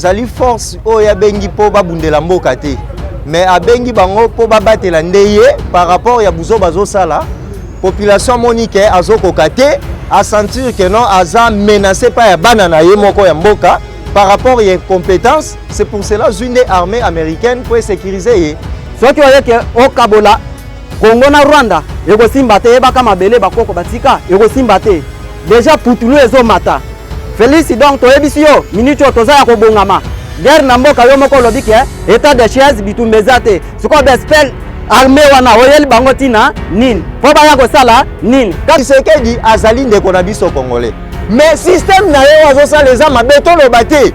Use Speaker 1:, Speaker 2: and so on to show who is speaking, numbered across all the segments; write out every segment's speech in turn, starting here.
Speaker 1: Zali force oya bengi po babundela mboka te mais abengi bango po babatela ndeye par rapport ya buzo bazo sala population monique azokoka te a sentir que non aza menacé par ya bana na ye moko ya mboka par rapport ya compétence. C'est pour cela une armée américaine pour sécuriser ye
Speaker 2: soki oyeke okabola Congo na Rwanda eko simba te yebaka mabele bakoko batika eko simba te déjà putulu ezo mata Félix donc toyebisi yo minute toza ya kobongama guerre na mboka yo moko lobi ke état de siège bitumbeza te siko bespel armée wana oyeli bango tina nini po baya kosala nini
Speaker 1: Tshisekedi azali ndeko na biso congolais mais système na yo azosala eza mabe toloba te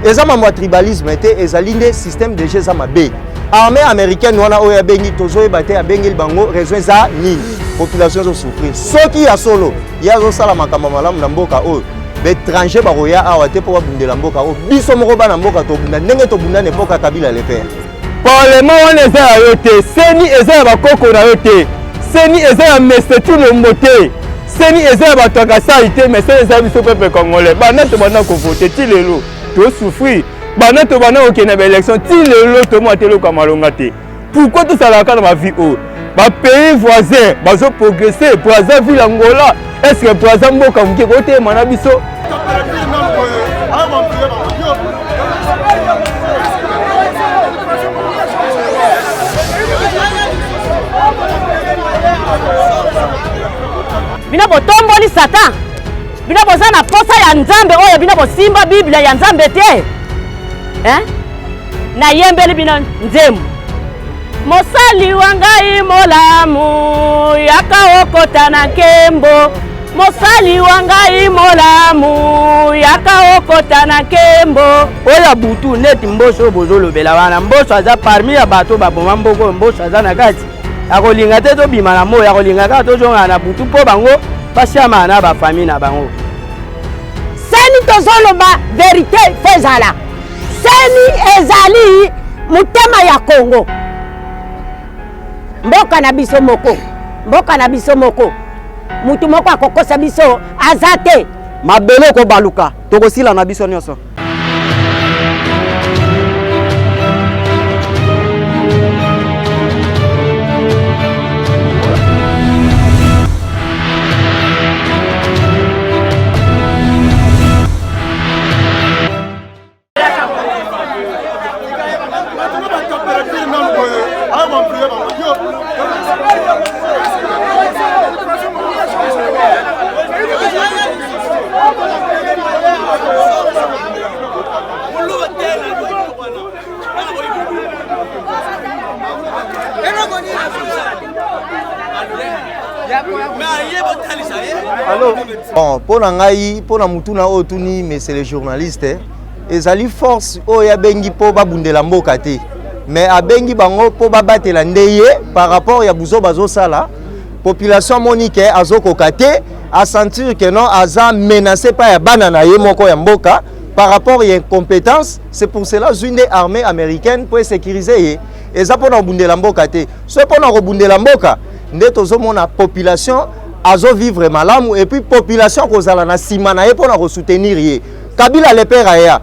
Speaker 1: eza mambo ya tribalisme te ezali nde système de jeu eza mabe armée américaine wana oyo abengi tozoyeba te abengeli bango raison eza nini population ezosouffrir soki ya solo ye azosala makambo malamu na mboka oyo l'étranger baroya awa te po babundela mboka o biso moko bana mboka tobunda ndenge tobunda n'epoka Kabila le père
Speaker 3: parlement wana eza ya yo te seni eza ya bakoko na yo te seni eza ya mesetu lombo te seni eza ya bato ya Kasai te mais seni eza biso peuple congolais bana tobanda kovote ti lelo tosouffrir bana tobanda kokende baélection ti lelo tomona te eloko ya malonga te pourquoi tosalaka na bavie oyo bapays voisins bazoprogresse Brazza ville Angola est-ce que Brazza mboka moke kotema na biso
Speaker 4: bina botomboli Satan bina boza na posa ya Nzambe oyo bina bosimba Biblia ya Nzambe te na yembeli bina nzemu mosali wangai molamu yaka okota na kembo mosali wangai molamu yaka okota na kembo
Speaker 2: oya butu neti mboso bozolobela wana mboso aza parmi ya bato baboma mboko mboso aza na kati akolinga te tobima na moyo akolinga kaka tozonga na butu mpo bango basiama na bafamille na bango
Speaker 4: seni tozoloba verité fezala seni ezali mutema ya Congo mboka na biso moko mutu moko akokosa biso azate
Speaker 2: mabele ko baluka tokosila na biso nyonso
Speaker 1: Bon, pour ngai, pour na mutuna otuni, mais c'est les journalistes. Ezali force oya bengi po babundela mboka te. Mais abengi bango po babatela ndeye par rapport ya buzo bazo sala. Population monique azokoka te a sentir que non aza menacé par ya bana na ye moko ya mboka par rapport ya compétence. C'est pour cela une armée américaine pour sécuriser ye. Eza po na bundela mboka te. So po na bundela mboka nde tozomona population azo vivre malamu et puis population kozala na sima na ye pona ko soutenir ye Kabila le père aya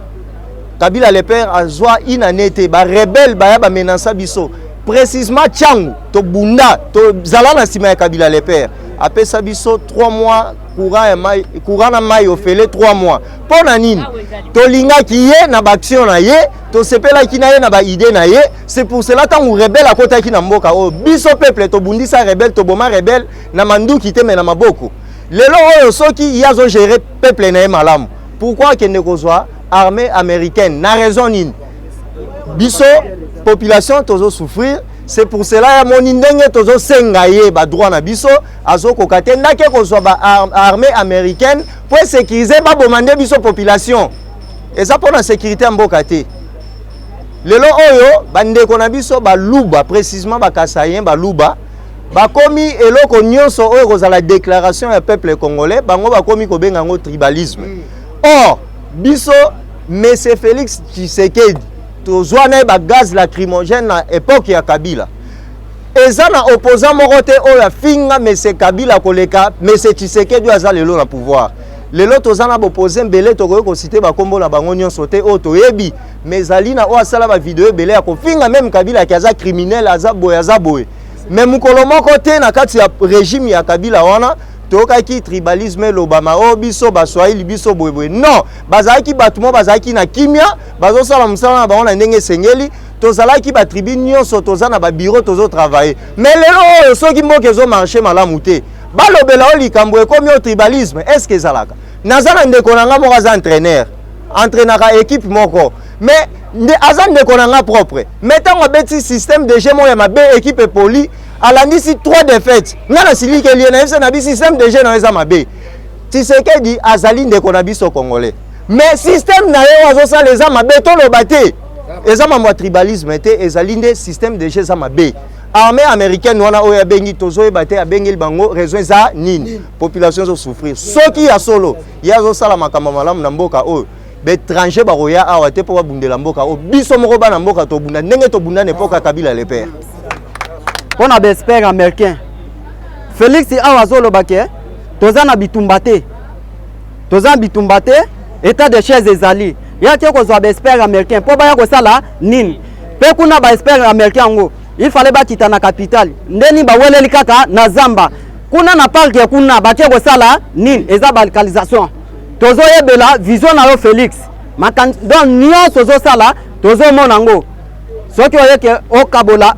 Speaker 1: Kabila le père azwa inanete ba rebelle ba ya ba menacer biso précisément Tchangu to bunda to zala na sima ya Kabila le père apesa biso 3 mois courant na mai ofele 3 mois pona nini to linga ki ye na ba action na ye to sepela ki na ye na ba idée na ye. C'est pour cela tangu rebelle akota ki na mboka o biso peuple to bundisa rebelle to boma rebelle na mandu ki te mena maboko lelo oyo soki yazo gérer peuple na ye malamu pourquoi kende kozwa armée américaine na raison nini biso population tozo souffrir. C'est pour cela ya moni ndenge tozo senga ye ba droit na biso azokoka te ndake kozwa ba armée américaine pour sécuriser ba bomande biso population eza pona sécurité mboka te lelo oyo bandeko na biso baluba précisément bakasayen baluba bakomi eloko nyonso oyo kozala déclaration ya peuple congolais bango bakomi kobenga ngo tribalisme. Or biso monsieur Félix Tshisekedi tozwa na ba gaz lacrymogène na époque ya Kabila eza na opposant moko te oyo afinga monsieur Kabila koleka monsieur Tshisekedi aza lelo na pouvoir lelo tozana opposé mbele tokoyo ko citer ba kombo na bango nyonso te o toyebi mais Zalina o asala ba vidéo belé ya ko finga même Kabila ki aza criminel aza boye mais mukolo moko te na kati ya régime ya Kabila wana tokaki tribalisme lobama o biso baswahili biso boyeboye non bazalaki batumo bazalaki na kimia bazosala musala na bango na ndenge sengeli tozalaki ba tribu nyonso tozana ba bureau tozo travailler mais lelo soki mboka ezo marché malamu te balobela o likambo ekomi o tribalisme est-ce que ezalaka nazana ndeko nanga moko aza entraîneur entraînaka équipe moko mais aza ndeko nanga propre mais ntango abeti système de jeu moko ya mabe équipe poli alandisi 3 défaites ngana silike lié na FC na bi système de jeu na eza mabe Tshisekedi azali ndeko na biso congolais mais système na yo azosala eza mabe toloba te eza mambo tribalisme te ezali nde système de jeu eza mabe armée américaine wana oyo abengi tozoyeba te abengeli bango raison eza nini population zo souffrir soki ya solo ya azosala makambo malamu na mboka oyo bétranger baroya awa te po babundela mboka oyo biso moko bana mboka tobunda ndenge tobunda nepoka Kabila le père
Speaker 2: on a des experts américains Félix awa zoloba ke tozana bitumba te état de chaise ezali ya te ko zo ba experts américains po ba ya ko sala nini pe kuna ba experts américains ngo il fallait bakita na capitale ndeni baweleli kaka na zamba kuna na parc ya kuna batie ko sala nini eza ba localisation tozo yebela vision na yo Félix makan don nyonso zo sala tozo mona ngo soki oyeke okabola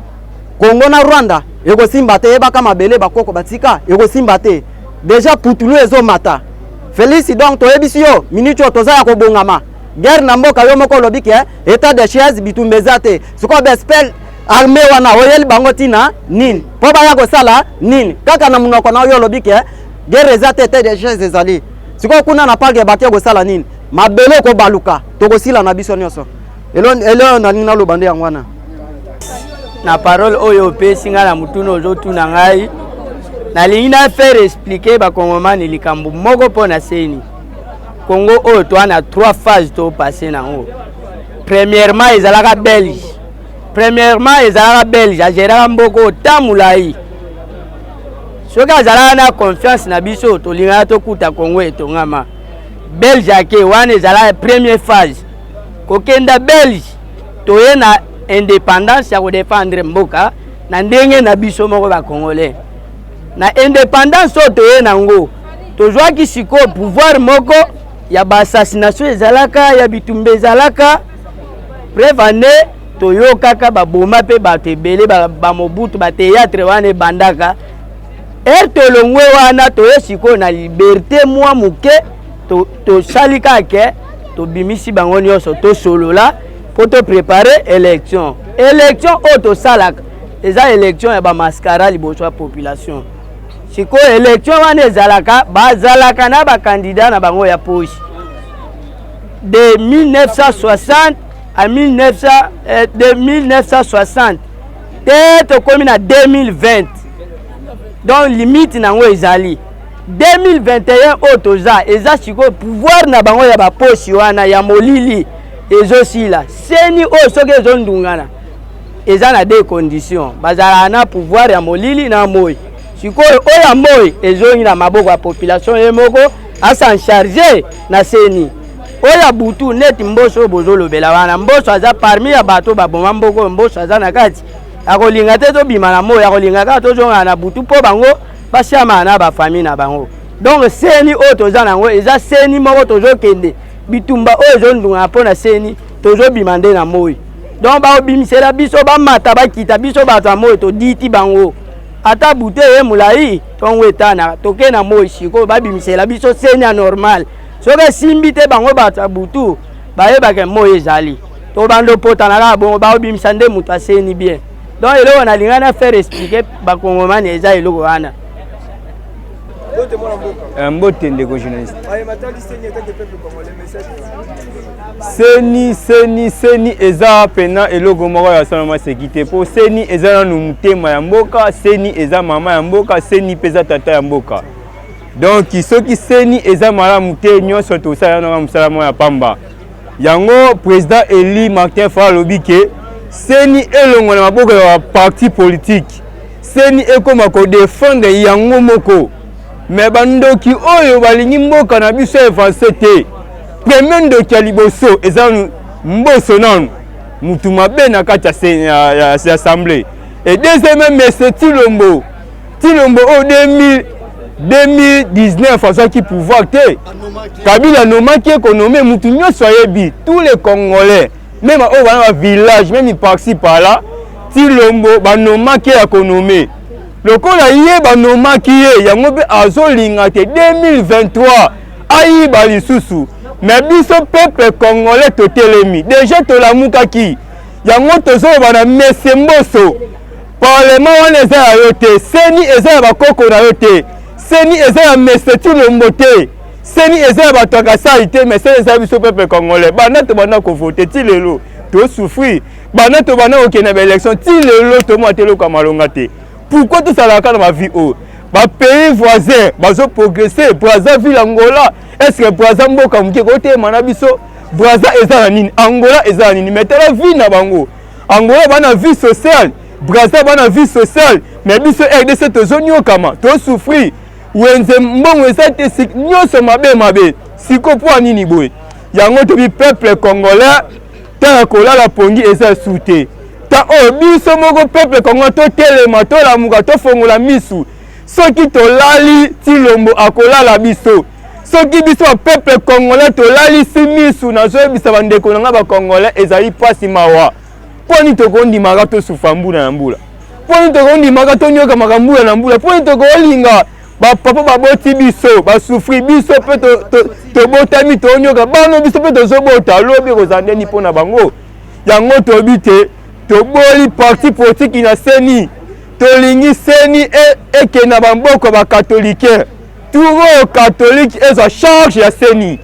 Speaker 2: Congo na Rwanda eko simba te eba kama bele bakoko batika eko simba te déjà putulu ezo mata Félix donc toyebisi yo minute toza ya ko bongama guerre na mboka yo moko lobiki état de chaise bitumbeza te siko be spell armée wana oyeli bango tina nini po ba ya ko sala nini kaka na munoko na yo lobiki guerre ezate état de chaise ezali siko kuna na parke batie ko sala nini mabele ko baluka toko sila na biso nyonso elo na nina lo bande yangwana
Speaker 5: na parole oyo pe singa na mutuno ozotuna ngai nalingi na faire expliquer bakongomani likambo moko mpo na seni Congo oyo toana 3 phases to passer nango premièrement ezalaka belge agéraka mboko tamulai soki azalaka na confiance na biso tolingaka tokuta Congo etongama belge ake wana ezalaka première phase kokenda belge toye na indépendance ya kodefendre mboka na ndenge na biso moko bakongolais na indépendance oyo toye nango tozwaki sikoyo pouvoir moko ya baassassination ezalaka ya bitumba ezalaka prevane toyokaka baboma mpe bato ebele bamobutu bateatre wana ebandaka tolongwe wana toye sikoyo na liberté mwa moke tosali kake tobimisi bango nyonso tosolola pour te préparer élection oyo tosalaka eza élection ya bamaskara liboso ya population sikoyo élection wana ezalaka bazalaka na bakandidat na bango ya poche de 1960 à 1960 te tokomi na 2020 donc limite nango ezali 2021 oyo toza eza sikoyo pouvoir na bango ya baposhi wana ya molili ezosila seni oyo soki ezondungana eza na deux conditions bazalaka na pouvoir ya molili na moi sikoyo oyo ya moi ezongi na maboko ya population ye moko asan charge na seni oyo ya butu neti mboso oyo bozolobela wana mboso aza parmi ya bato baboma mboko mboso aza na kati akolinga te tobima na moi akolinga kaka tozongana na butu mpo bango basiamana na bafamille na bango donc seni oyo toza nango eza seni moko tozokende bitumba oyo ezondungana mpo na seni tozobima nde na moi donc baobimisela biso bamata bakita biso bato ya moi toditi bango ata bute ye mulai tongo etana toke na moi sikoyo babimisela biso seni ya normal soki esimbi te bango bato ya butu bayebake moi ezali to bando potana kaka bongo baobimisa nde moto aseni bien donc eloko nalinga na faire expliquer bakongomani eza eloko wana
Speaker 3: mbote ndeko journaliste seni eza pena eloko moko ya salama sekite po seni eza nanu mutema ya mboka seni eza mama ya mboka seni peza tata ya mboka donc soki seni eza malamu te nyonso tosala na mosala moko ya pamba yango président Eli Martin Fayulu alobi ke seni elongo na maboko ya parti politique seni ekoma ko défendre yango moko mais bandoki oyo balingi mboka na biso avancé te. Premier ndoki ya liboso eza mboso nanu mutu mabe na kati ya assemblée. Et deuxième monsieur Tilombo au 2019 à qui pouvoir te Kabila nomaki économie mutu nyonso ayebi tous les Congolais même au village même par-ci par-là Tilombo banomaki économie lokola ye banomaki ye yango be azolinga te 2023 ayiba lisusu mais biso peuple congolais totelemi déjà tolamukaki yango tozoba na Mese Mboso parlement wana eza ya yo te seni eza ya bakoko na yo te seni eza ya Mese Tilombo te seni eza ya bato ya Kasai te mais seni eza ya biso peuple congolais banda tobanda kovote ti lelo tosouffrir banda tobanda kokende ba élection ti lelo tomwa te eloko ya malonga te. Pourquoi tout ça dans ma vie oh ba pays voisins bazo progresser Brazzaville Angola est-ce que Brazza mboka muke kote mana biso Brazza eza na nini Angola eza na nini metela vie na bango Angola bana vie sociale Brazza bana vie sociale mais biso RDC tozonyo kama to souffrir wenze mbongo eza te nyonso mabe siko po nini boy yango to bi peuple congolais ta kolala pongi eza souté ta o biso moko peuple congolais to telema to la muka to fongola misu soki to lali Tilombo akolala biso soki biso peuple congolais to lali simisu na zo bisa bandeko nga ba congolais ezali pasi mawa poni to kondi maka to sufambuna na mbula poni to kondi maka to nyoka makambula na mbula poni to kolinga ba papa baboti biso ba souffrir biso pe to botami to nyoka bano biso pe to zobota lobi kozandeni pona bango yango to bite to boli parti politique na seni to lingi seni eke na bamboko ba catholique tout catholique est charge ya seni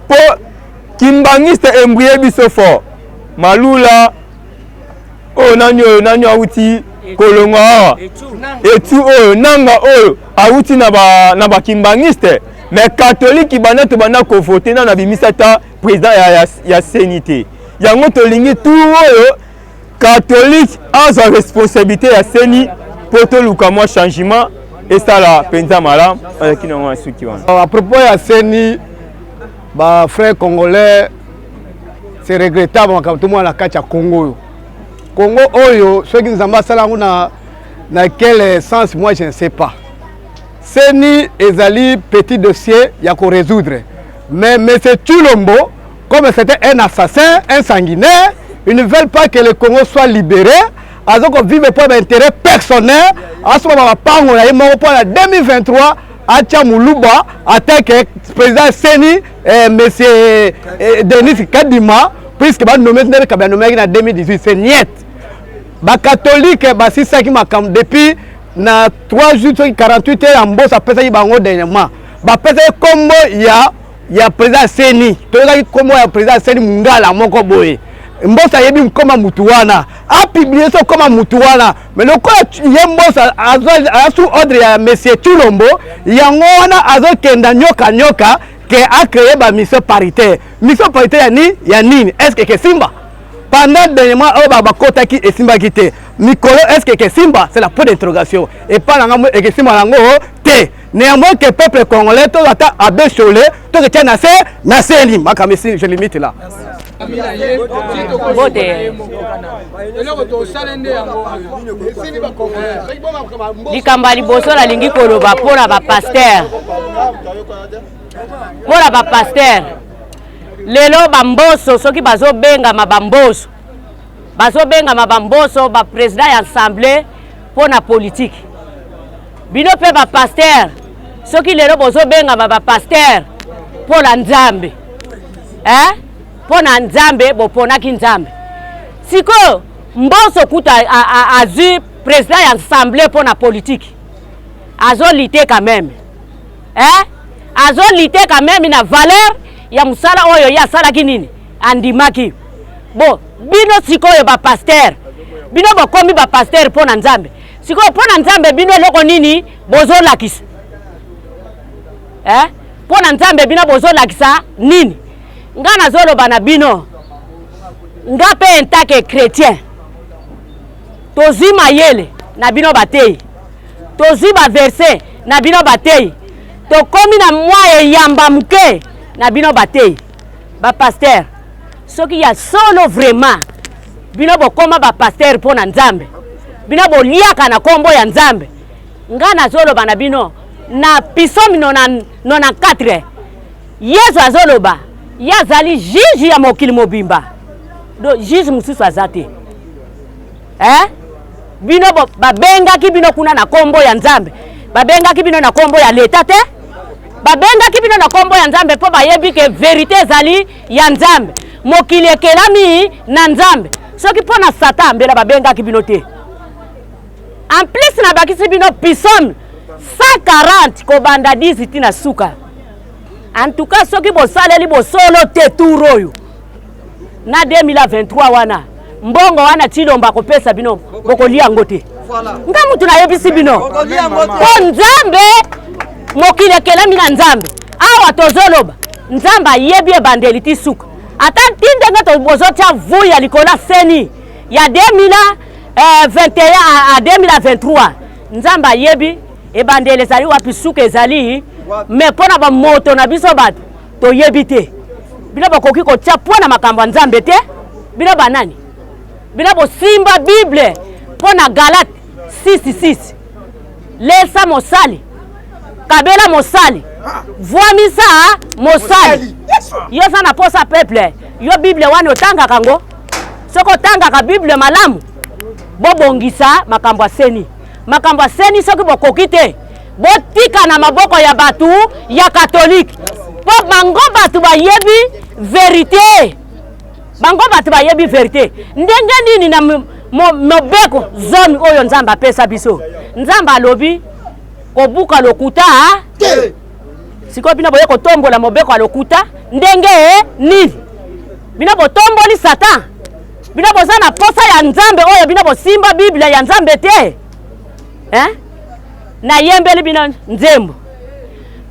Speaker 3: po kimbangiste embriye biso fort malula o nanyo auti kolonga etu o nanga o auti na ba kimbangiste mais catholique bana to bana ko voter na bimisata président ya senité yango to lingi tout o catholique a sa responsabilité ya seni pour to luka moi changement et ça la penza malam qui n'ont pas suivi.
Speaker 6: À propos de Seni, bah frères congolais, c'est regrettable quand tout le monde a catché Congo. Congo oyo, ceux qui nous ambassadent dans quel sens moi je ne sais pas. Seni ezali petit dossier il y a qu'à résoudre. Mais c'est Tilombo, comme c'était un assassin, un sanguinaire, ils ne veulent pas que le Congo soit libéré. Azoko vive pour l'intérêt personnel. Aso ba pango na yemo pour la 2023 acha muluba attaque président Seni monsieur Denis Kadima puisque ba nommé ka nommé en 2018 c'est niet. Ba catholique ba sisa ki makam depuis na 3 jours 48 heures en boss apesa bango dernièrement. Ba pesa kombo ya président Seni. To la kombo ya président Seni mungala moko boye. Mbosa yebi koma mutuwana a publié ça comme mutuwana mais le quoi yembosa azu ordre ya monsieur Tilombo yango wana azokenda nyoka que a créé ba mission paritaire ya nini est-ce que Simba pendant dernièrement ba kota ki et Simba kité Mikolo est-ce que Simba c'est la point d'interrogation et pas la et que Simba lango te néanmoins que peuple congolais to ata abécholé to que tiens na seli makamesi je limite là.
Speaker 4: Likamba liboso la lingi koloba pona ba pasteur lelo bamboso soki bazobenga mabamboso ba président ya assemblée pona politique bino pe ba pasteur soki lelo bozobenga ba pasteur pona nzambe pona nzambe boponaki nzambe siko mboso kuta azu président ya assemblée pona politique azolite quand même azolite quand même na valeur ya musala oyo ya sala kinini andimaki bo bino sikoyo ba pasteur bino bokomi ba pasteur pona nzambe sikoyo pona nzambe bino loko nini bozolakisa pona nzambe bino bozolakisa nini ngana zolo bana bino ngape entake chrétien tozima yele na bino batei toziba verset na bino batei tokomi na mwa yamba muke na bino batei ba pasteur soki ya solo vraiment bino bokoma ba pasteur po na Nzambe bino boliaka na kombo ya Nzambe nga na zoloba na bino na Psaume 94 Yesu azoloba yazali juge ya mokili mobimba do juge mususu azate bino babengaki bino kuna na kombo ya Nzambe babengaki bino na kombo ya leta te babengaki bino na kombo ya Nzambe po bayebi ke verite ezali ya Nzambe mokili ekelami na Nzambe soki po na Satan mbela babengaki bino te en plus na bakisi bino Psaume 140 kobanda 10 tina suka en tout cas soki bosaleli bosolo te turoyo na 2023 wana mbongo wana Chilomba kopesa bino bokolia ngote nga mutu na yebisi bino po Nzambe mokili ekelami na Nzambe awa tozoloba Nzambe ayebi ebandeli ti suka ata tindenge tobozotia vuya likola seni ya 2021 a 2023 Nzambe ayebi ebandeli ezali wapi suka ezali me pona ba moto na biso bato toyebi te bino bakoki kotia pona makambo ya Nzambe te bino banani bino bosimba Bible pona Galate 6:6 lesa mosali kabela mosali voamisa mosali yo sana posa peuple yo Bible wana otanga kango soko tanga ka Bible malamu bobongisa makambo ya seni soki bokoki te botika na maboko ya batu ya katolike po bango batu bayebi verite ndenge nini na mobeko zone oyo Nzambe apesa biso Nzambe alobi kobuka lokuta siko bino boye kotombola mobeko ya lokuta ndenge nini bino botomboli Satan bino boza na posa ya Nzambe oyo bino bosimba Bible ya Nzambe te na yembeli bino nzembo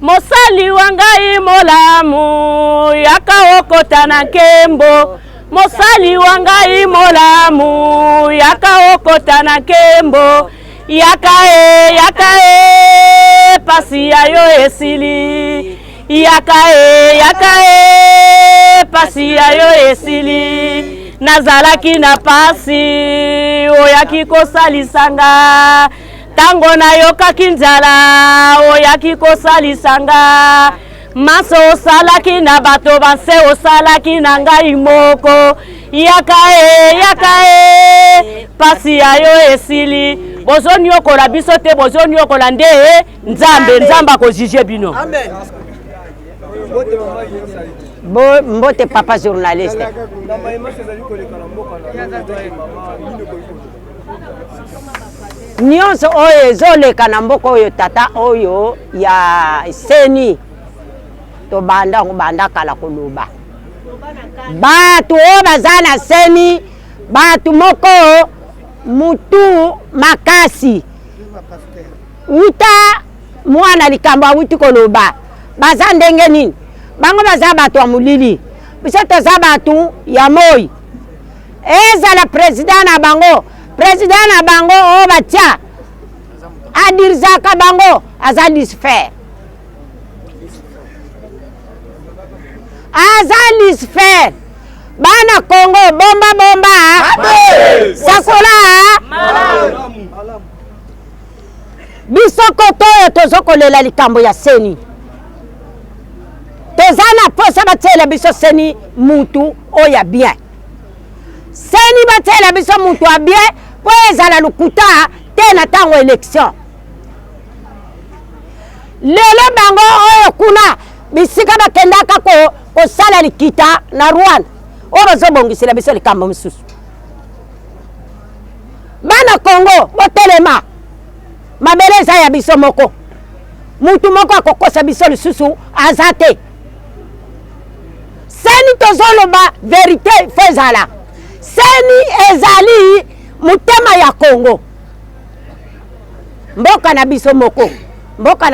Speaker 4: mosali wangai molamu yakaokota na nkembo mosali wangai molamu yakaokota na nkembo yakae pasi yayo esili yakae pasi yayo esili nazalaki na pasi oyaki kosalisanga tango nayokaki nzala oyaki kosalisanga maso osalaki na bato banse osalaki na ngai moko yakae pasi yayo esili bozoniokola biso te bozoniokola nde Nzambe akozije bino.
Speaker 7: Mbote papa journaliste nyonso oyo ezoleka na mboka oyo tata oyo ya seni tobanda kala koloba batu oyo baza na seni batu moko mutu makasi uta mwana likambo awuti koloba baza ndenge nini bango baza batu ya mulili biso toza batu ya moi ezala president na bango oyo batia adirizaka bango aza lisfer bana Kongo bomba sakola biso koto oyo tozokolela likambo ya seni toza na posa batiela biso seni mutu oyo bien seni batiela biso mutu ya bien po ezala lukuta te na tango election lelo bango oyo kuna bisika bakendaka kosala likita na Rwanda oyo bazobongisela biso likambo misusu bana Kongo botelema mabele eza ya biso moko mutu moko akokosa biso lisusu aza te seni tozoloba verite fezala seni ezali mutema ya Kongo mboka na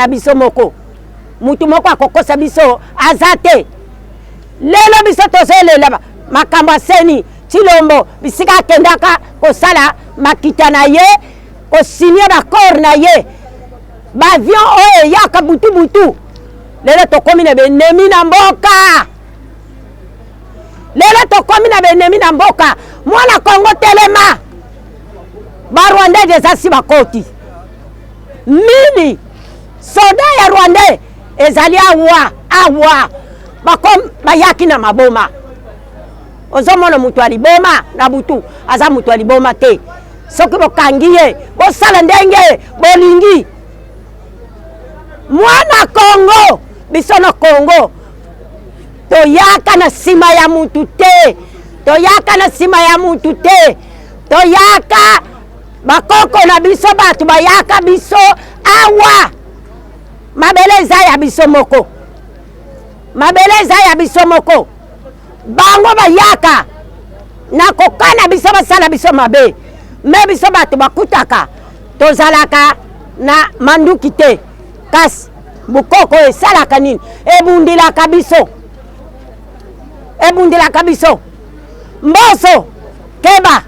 Speaker 7: biso moko mutu moko akokosa biso aza te lelo biso tozolela makambo seni Chilombo bisika akendaka kosala makita na ye kosinya bakor na ye bavion oyo yaka butu lelo tokomi na benemi na mboka. Lelo tokomi na benemi na mboka. Mwana Kongo telema. Ba Rwanda déjà si bakoti. Mini soda ya Rwanda ezali awa. Bakom bayaki na maboma. Ozomona mutu aliboma na butu aza mutu aliboma te. Soki bokangiye bosala ndenge bolingi. Mwana Kongo bisono Kongo toyaka na sima ya mutu te. Toyaka na sima ya mutu te. Toyaka bakoko na biso batu bayaka biso awa. Mabeleza ya biso moko. Mabeleza ya biso moko. Bango bayaka na kokana biso basala biso mabe. Me biso batu bakutaka tozalaka na manduki te. Kasi bukoko esalaka nini? Ebundilaka biso. Ebundilaka biso. Mboso keba.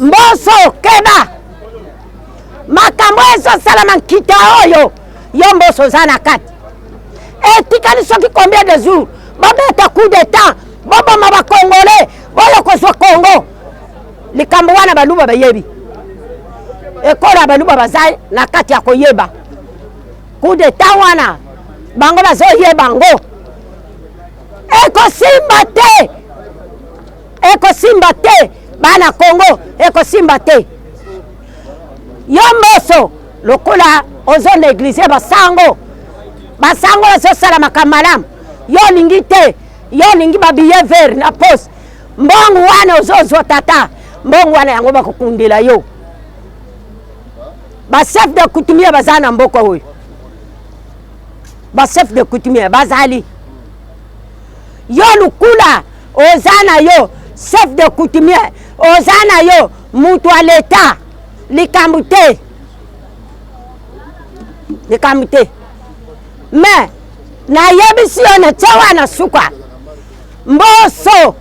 Speaker 7: Mboso keba. Makambo ezo salama nkita oyo. Yo mboso zana kati. Etikani soki combien de jours? Babeta coup d'état. Bobo maba Congolais. Boyo kozwa Congo. Likambo wana baluba bayebi. Ekola baluba bazai na kati ya koyeba. Coup d'état wana. Bango bazo yeba ngo. Eko simba te. Eko simba te. Bana Congo. Eko simba te. Yo mboso. Lokola ozo neglize basango. Basango bazo sala makamalamu. Yo lingi te. Yo lingi babiye vert na poste. Mbongo wana ozo tata. Mbongo wana yango bakukundila yo. Ba chef de coutumier bazana mboko huyo. Ba chef de coutumier bazali. Yo lukula ozana yo chef de coutumier ozana yo mutu wa leta likambute. Likambute. Me na yebisi yo na chawa na suka. Mboso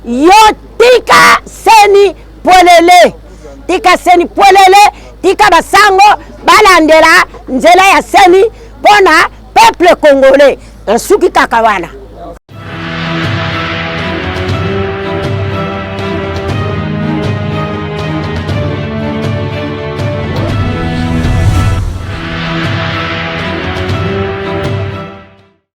Speaker 7: yo tika seni polele. Tika seni polele. Tika basango balandela nzela ya seni pona peuple congolais. Nsuki kakawana.